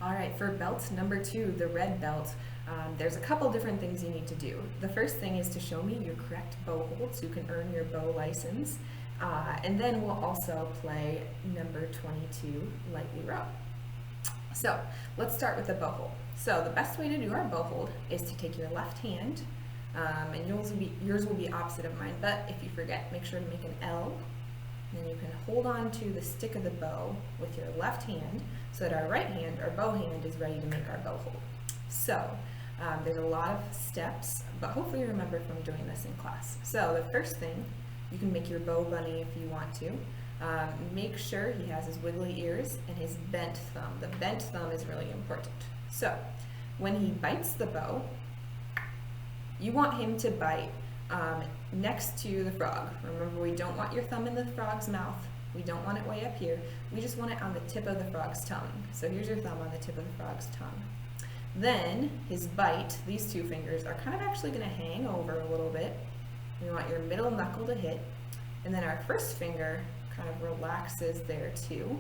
All right, for belt number 2, the red belt, there's a couple different things you need to do. The first thing is to show me your correct bow hold so you can earn your bow license. And then we'll also play number 22, lightly row. So let's start with the bow hold. So the best way to do our bow hold is to take your left hand, and yours will be opposite of mine, but if you forget, make sure to make an L. And then you can hold on to the stick of the bow with your left hand so that our right hand, our bow hand, is ready to make our bow hold. So there's a lot of steps, but hopefully you remember from doing this in class. So the first thing, you can make your bow bunny if you want to. Make sure he has his wiggly ears and his bent thumb. The bent thumb is really important. So when he bites the bow, you want him to bite next to the frog. Remember, we don't want your thumb in the frog's mouth. We don't want it way up here. We just want it on the tip of the frog's tongue. So here's your thumb on the tip of the frog's tongue. Then his bite, these two fingers, are kind of actually going to hang over a little bit. You want your middle knuckle to hit. And then our first finger kind of relaxes there too.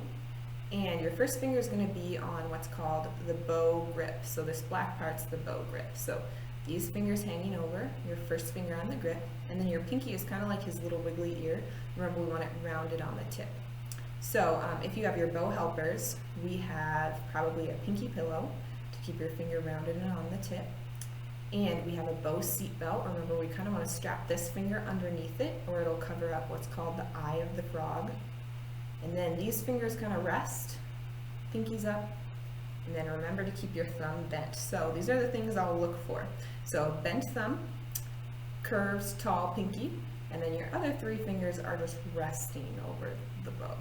And your first finger is going to be on what's called the bow grip. So this black part's the bow grip. So these fingers hanging over, your first finger on the grip, and then your pinky is kind of like his little wiggly ear. Remember, we want it rounded on the tip. So if you have your bow helpers, we have probably a pinky pillow to keep your finger rounded and on the tip. And we have a bow seat belt. Remember, we kind of want to strap this finger underneath it, or it'll cover up what's called the eye of the frog. And then these fingers kind of rest, pinky's up, and then remember to keep your thumb bent. So these are the things I'll look for. So bent thumb, curves, tall pinky, and then your other three fingers are just resting over the bow.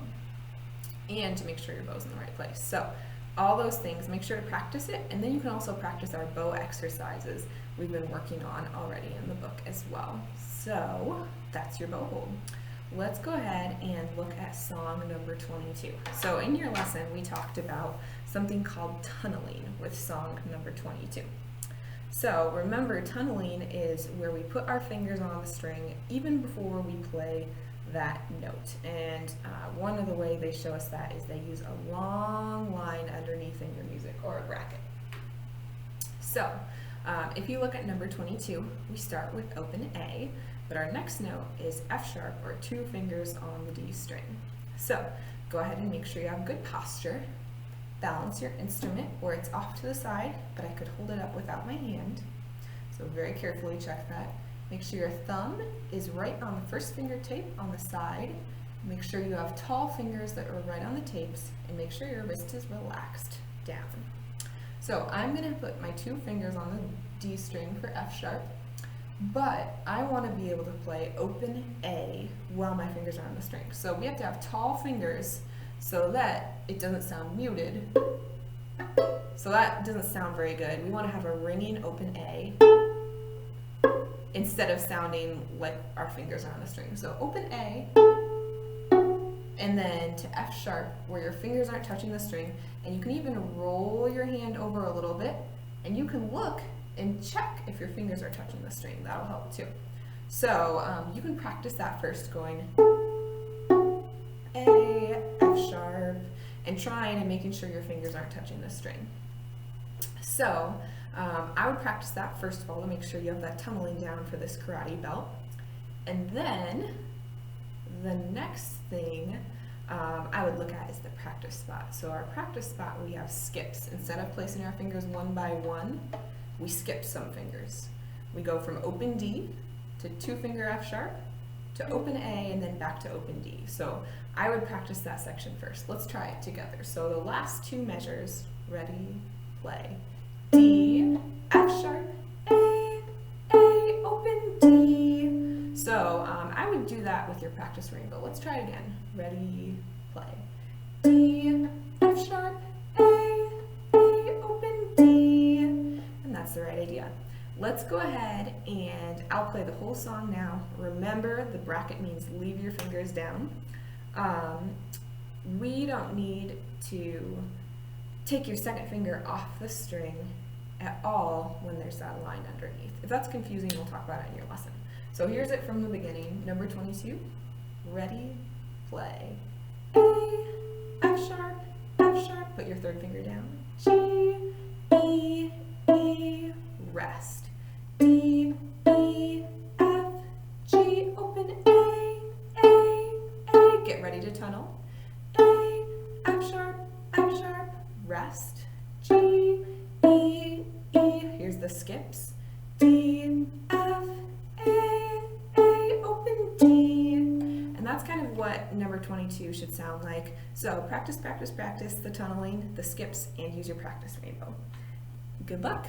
And to make sure your bow's in the right place. So all those things, make sure to practice it, and then you can also practice our bow exercises we've been working on already in the book as well. So that's your bow hold. Let's go ahead and look at song number 22. So in your lesson, we talked about something called tunneling with song number 22. So remember, tunneling is where we put our fingers on the string even before we play that note. And one of the way they show us that is they use a long line underneath in your music, or a bracket. So if you look at number 22, we start with open A, but our next note is F sharp, or 2 fingers on the D string. So go ahead and make sure you have good posture. Balance your instrument where it's off to the side, but I could hold it up without my hand. So very carefully check that. Make sure your thumb is right on the first finger tape on the side. Make sure you have tall fingers that are right on the tapes, and make sure your wrist is relaxed down. So I'm going to put my 2 fingers on the D string for F sharp, but I want to be able to play open A while my fingers are on the string. So we have to have tall fingers so that it doesn't sound muted. So that doesn't sound very good. We want to have a ringing open A instead of sounding like our fingers are on the string. So open A, and then to F sharp, where your fingers aren't touching the string, and you can even roll your hand over a little bit, and you can look and check if your fingers are touching the string. That'll help too. So you can practice that first, going A, F sharp, and trying and making sure your fingers aren't touching the string. So I would practice that first of all to make sure you have that tunneling down for this karate belt. And then the next thing I would look at is the practice spot. So our practice spot, we have skips. Instead of placing our fingers one by one, we skip some fingers. We go from open D to 2 finger F sharp to open A, and then back to open D. So I would practice that section first. Let's try it together. So the last 2 measures, ready, play. D, F sharp, A, open D. So I would do that with your practice rainbow. Let's try it again. Ready, play. D, F sharp, A, open D. And that's the right idea. Let's go ahead and I'll play the whole song now. Remember, the bracket means leave your fingers down. We don't need to take your second finger off the string at all when there's that line underneath. If that's confusing, we'll talk about it in your lesson. So here's it from the beginning. Number 22, ready, play. A, F sharp, Put your third finger down. G, E, E, rest. D, E, F, G, open A, A. Get ready to tunnel. A, F sharp, rest. G, E, E. Here's the skips. D, F, A, open D. And that's kind of what number 22 should sound like. So practice, practice, practice the tunneling, the skips, and use your practice rainbow. Good luck.